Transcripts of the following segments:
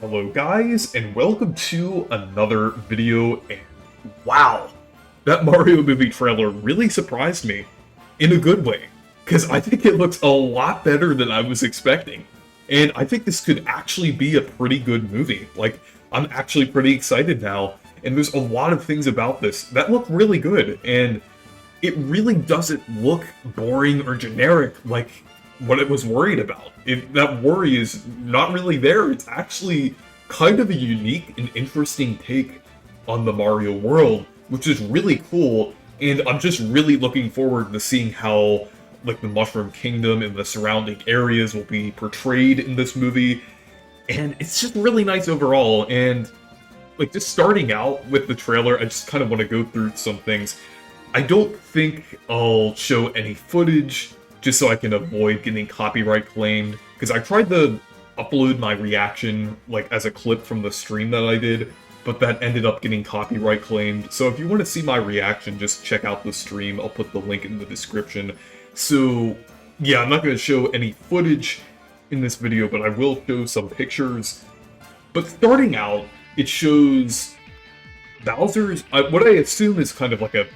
Hello guys, and welcome to another video, and wow, that Mario movie trailer really surprised me, in a good way, because I think it looks a lot better than I was expecting, and I think this could actually be a pretty good movie. Like, I'm actually pretty excited now, and there's a lot of things about this that look really good, and it really doesn't look boring or generic like what it was worried about. That worry is not really there. It's actually kind of a unique and interesting take on the Mario world, which is really cool, and I'm just really looking forward to seeing how like the Mushroom Kingdom and the surrounding areas will be portrayed in this movie, and it's just really nice overall. And like, just starting out with the trailer, I just kind of want to go through some things. I don't think I'll show any footage, just so I can avoid getting copyright claimed, because I tried to upload my reaction like as a clip from the stream that I did, but that ended up getting copyright claimed. So if you want to see my reaction, just check out the stream. I'll put the link in the description. So yeah, I'm not going to show any footage in this video, but I will show some pictures. But starting out, it shows Bowser's, what I assume is kind of like a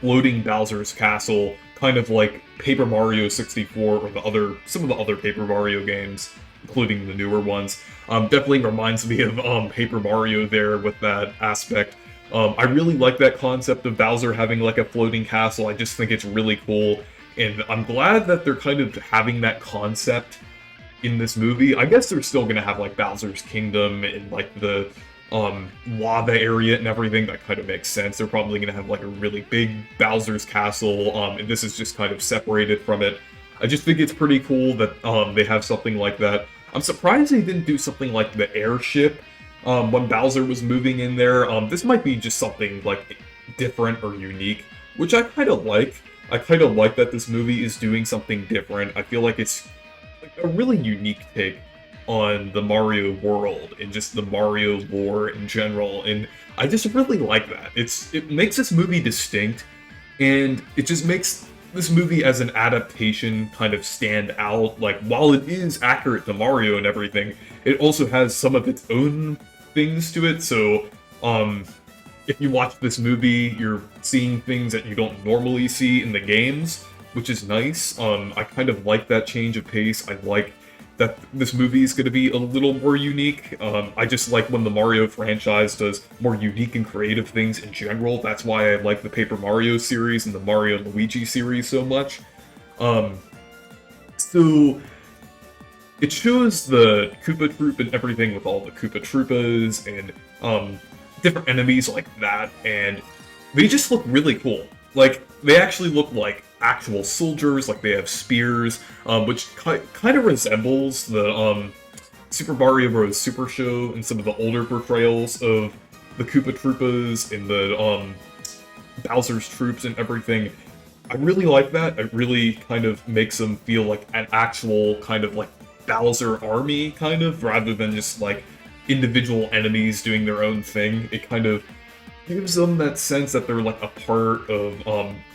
floating Bowser's castle, kind of like Paper Mario 64 or some of the other Paper Mario games, including the newer ones. Definitely reminds me of Paper Mario there with that aspect. I really like that concept of Bowser having like a floating castle. I just think it's really cool, and I'm glad that they're kind of having that concept in this movie. I guess they're still gonna have like Bowser's Kingdom and like the lava area and everything. That kind of makes sense. They're probably gonna have like a really big Bowser's castle, and this is just kind of separated from it. I just think it's pretty cool that they have something like that. I'm surprised they didn't do something like the airship when Bowser was moving in there. This might be just something like different or unique, which I kind of like. I kind of like that this movie is doing something different. I feel like it's like a really unique take on the Mario world and just the Mario lore in general, and I just really like that. It makes this movie distinct, and it just makes this movie as an adaptation kind of stand out. Like, while it is accurate to Mario and everything, it also has some of its own things to it. So, if you watch this movie, you're seeing things that you don't normally see in the games, which is nice. I kind of like that change of pace. I like that this movie is going to be a little more unique. I just like when the Mario franchise does more unique and creative things in general. That's why I like the Paper Mario series and the Mario and Luigi series so much. So it shows the Koopa Troop and everything with all the Koopa Troopas and different enemies like that, and they just look really cool. Like, they actually look like actual soldiers, like they have spears, which kind of resembles the Super Mario Bros. Super Show and some of the older portrayals of the Koopa Troopas and the Bowser's troops and everything. I really like that. It really kind of makes them feel like an actual kind of like Bowser army, kind of, rather than just like individual enemies doing their own thing. It kind of gives them that sense that they're like a part of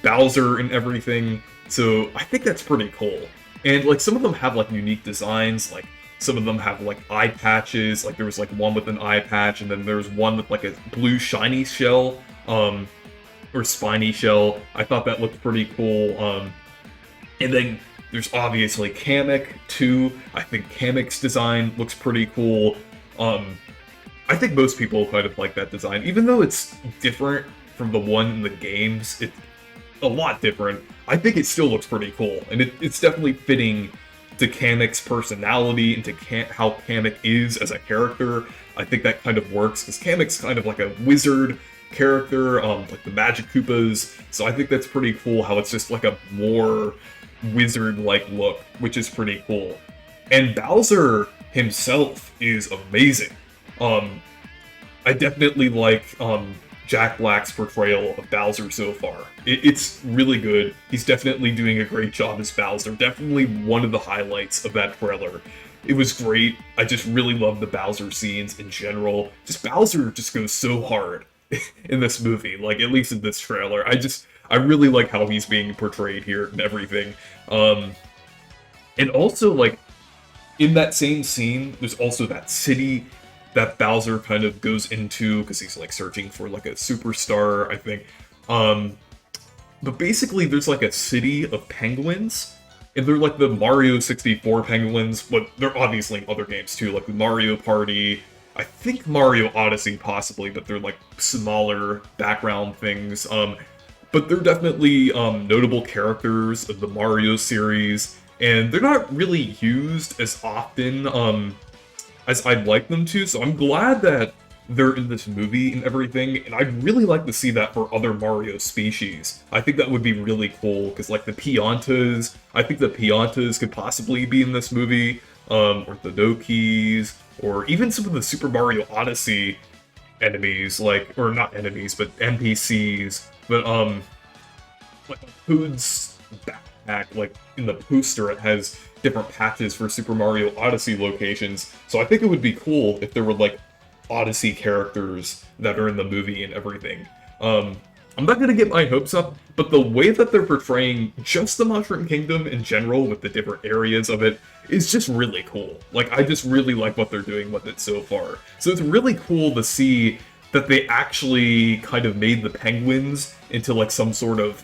Bowser and everything. So I think that's pretty cool. And like, some of them have like unique designs. Like, some of them have like eye patches. Like, there was like one with an eye patch, and then there was one with like a blue shiny shell, or spiny shell. I thought that looked pretty cool. And then there's obviously Kamek too. I think Kamek's design looks pretty cool. I think most people kind of like that design, even though it's different from the one in the games. It's a lot different. I think it still looks pretty cool, and it's definitely fitting to Kamek's personality and to how Kamek is as a character. I think that kind of works, because Kamek's kind of like a wizard character, like the Magic Koopas, so I think that's pretty cool how it's just like a more wizard-like look, which is pretty cool. And Bowser himself is amazing. I definitely like Jack Black's portrayal of Bowser so far. It's really good. He's definitely doing a great job as Bowser. Definitely one of the highlights of that trailer. It was great. I just really love the Bowser scenes in general. Just Bowser just goes so hard in this movie, like, at least in this trailer. I really like how he's being portrayed here and everything. And also, like, in that same scene, there's also that city that Bowser kind of goes into because he's like searching for like a superstar, I think. Um, but basically, there's like a city of penguins, and they're like the Mario 64 penguins, but they're obviously in other games too, like the Mario Party, I think Mario Odyssey possibly, but they're like smaller background things. But they're definitely notable characters of the Mario series, and they're not really used as often as I'd like them to, so I'm glad that they're in this movie and everything, and I'd really like to see that for other Mario species. I think that would be really cool, because like the Piantas, I think the Piantas could possibly be in this movie, or the Dokis, or even some of the Super Mario Odyssey enemies, like, or not enemies, but NPCs, but like Hood's backpack, like in the poster it has different patches for Super Mario Odyssey locations, so I think it would be cool if there were like Odyssey characters that are in the movie and everything. I'm not gonna get my hopes up, but the way that they're portraying just the Mushroom Kingdom in general with the different areas of it is just really cool. Like, I just really like what they're doing with it so far. So it's really cool to see that they actually kind of made the penguins into like some sort of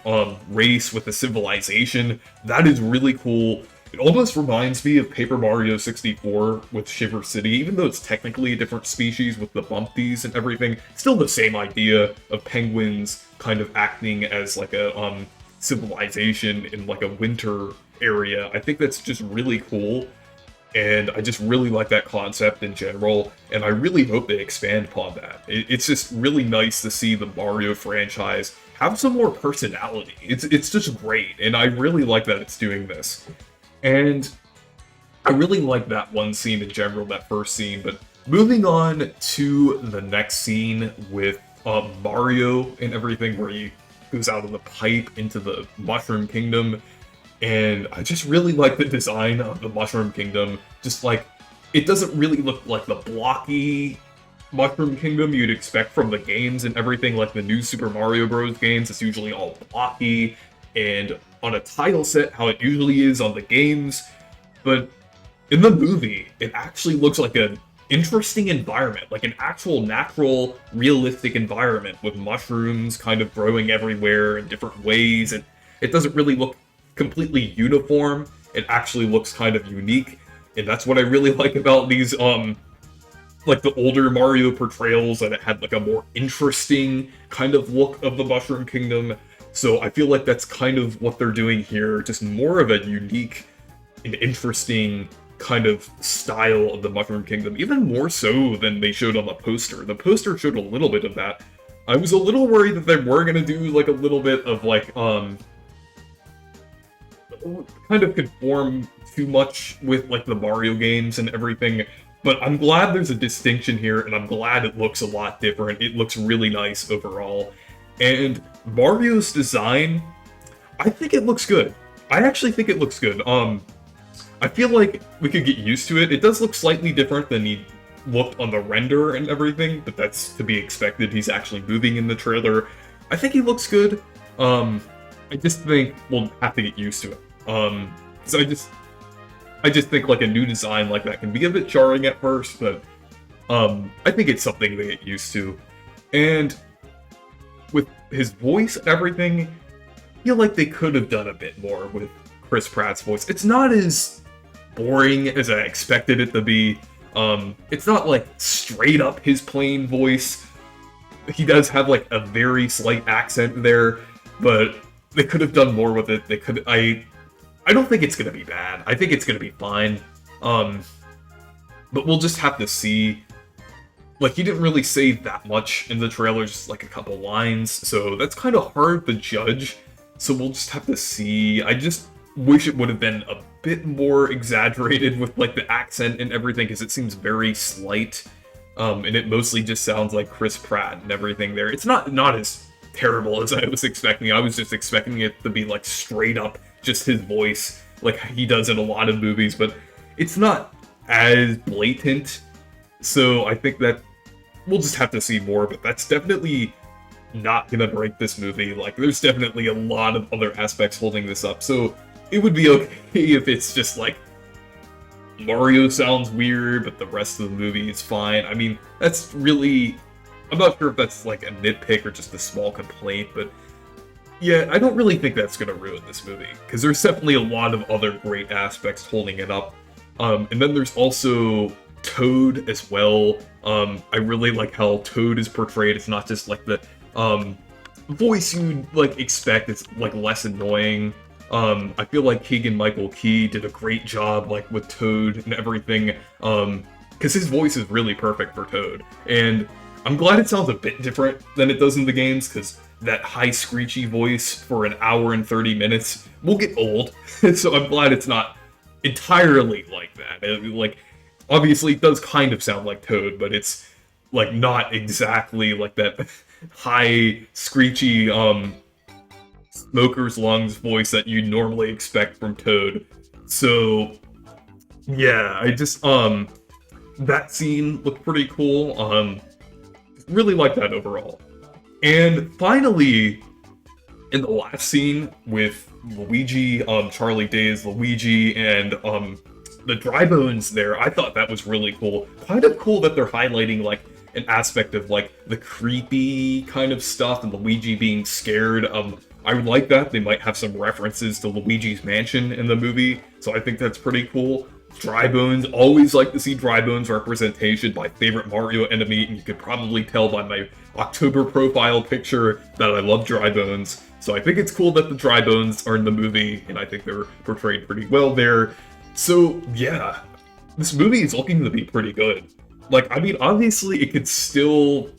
race with a civilization. That is really cool. It almost reminds me of Paper Mario 64 with Shiver City, even though it's technically a different species with the Bumpties and everything. Still the same idea of penguins kind of acting as like a civilization in like a winter area. I think that's just really cool, and I just really like that concept in general, and I really hope they expand upon that. It's just really nice to see the Mario franchise have some more personality. It's just great, and I really like that it's doing this. And I really like that one scene in general, that first scene, but moving on to the next scene with Mario and everything, where he goes out of the pipe into the Mushroom Kingdom, and I just really like the design of the Mushroom Kingdom. Just like, it doesn't really look like the blocky Mushroom Kingdom you'd expect from the games and everything, like the new Super Mario Bros. Games. It's usually all blocky and on a tile set, how it usually is on the games, but in the movie, it actually looks like an interesting environment, like an actual natural, realistic environment with mushrooms kind of growing everywhere in different ways, and it doesn't really look completely uniform. It actually looks kind of unique, and that's what I really like about these, like the older Mario portrayals, that it had like a more interesting kind of look of the Mushroom Kingdom. So I feel like that's kind of what they're doing here, just more of a unique and interesting kind of style of the Mushroom Kingdom, even more so than they showed on the poster. The poster showed a little bit of that. I was a little worried that they were gonna do like a little bit of like, kind of conform too much with like the Mario games and everything, but I'm glad there's a distinction here, and I'm glad it looks a lot different. It looks really nice overall. And Mario's design, I think it looks good. I actually think it looks good. I feel like we could get used to it. It does look slightly different than he looked on the render and everything, but that's to be expected. He's actually moving in the trailer. I think he looks good. I just think we'll have to get used to it. So I just think like a new design like that can be a bit jarring at first, but I think it's something to get used to. And with his voice and everything, I feel like they could have done a bit more with Chris Pratt's voice. It's not as boring as I expected it to be. It's not like straight up his plain voice. He does have like a very slight accent there, but they could have done more with it. They could. I don't think it's gonna be bad. I think it's gonna be fine. But we'll just have to see. Like, he didn't really say that much in the trailer, just like a couple lines, so that's kind of hard to judge. So we'll just have to see. I just wish it would have been a bit more exaggerated with like the accent and everything, because it seems very slight, and it mostly just sounds like Chris Pratt and everything there. It's not as terrible as I was expecting. I was just expecting it to be like straight up just his voice, like he does in a lot of movies, but it's not as blatant. So I think that we'll just have to see more, but that's definitely not gonna break this movie. Like, there's definitely a lot of other aspects holding this up, so it would be okay if it's just like Mario sounds weird, but the rest of the movie is fine. I mean, that's really... I'm not sure if that's like a nitpick or just a small complaint, but yeah, I don't really think that's gonna ruin this movie, because there's definitely a lot of other great aspects holding it up. And then there's also Toad as well. I really like how Toad is portrayed. It's not just like the voice you'd like expect. It's like less annoying. I feel like Keegan-Michael Key did a great job like with Toad and everything. Because his voice is really perfect for Toad, and I'm glad it sounds a bit different than it does in the games, because that high screechy voice for an hour and 30 minutes will get old. So I'm glad it's not entirely like that. Like, obviously it does kind of sound like Toad, but it's like not exactly like that high screechy smoker's lungs voice that you normally expect from Toad. So yeah, I just that scene looked pretty cool. Really like that overall. And finally, in the last scene with Luigi, Charlie Day's Luigi, and the Dry Bones there, I thought that was really cool. Kind of cool that they're highlighting like an aspect of like the creepy kind of stuff and Luigi being scared. I would like that. They might have some references to Luigi's Mansion in the movie, so I think that's pretty cool. Dry Bones, always like to see Dry Bones representation. My favorite Mario enemy, and you could probably tell by my October profile picture that I love Dry Bones. So I think it's cool that the Dry Bones are in the movie, and I think they're portrayed pretty well there. So yeah, this movie is looking to be pretty good. Like, I mean, obviously it could still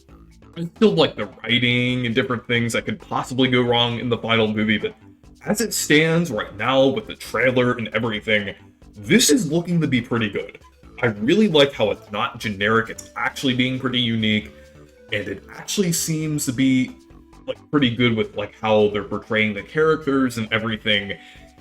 like the writing and different things that could possibly go wrong in the final movie, but as it stands right now with the trailer and everything, this is looking to be pretty good. I really like how it's not generic, it's actually being pretty unique, and it actually seems to be like pretty good with like how they're portraying the characters and everything,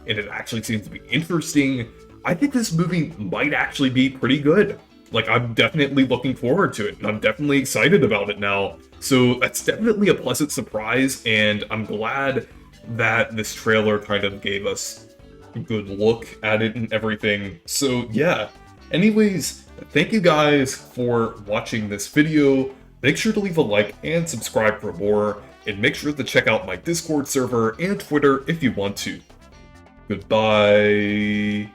and it actually seems to be interesting. I think this movie might actually be pretty good. Like, I'm definitely looking forward to it, and I'm definitely excited about it now. So that's definitely a pleasant surprise, and I'm glad that this trailer kind of gave us a good look at it and everything. So yeah, anyways, thank you guys for watching this video. Make sure to leave a like and subscribe for more, and make sure to check out my Discord server and Twitter if you want to. Goodbye.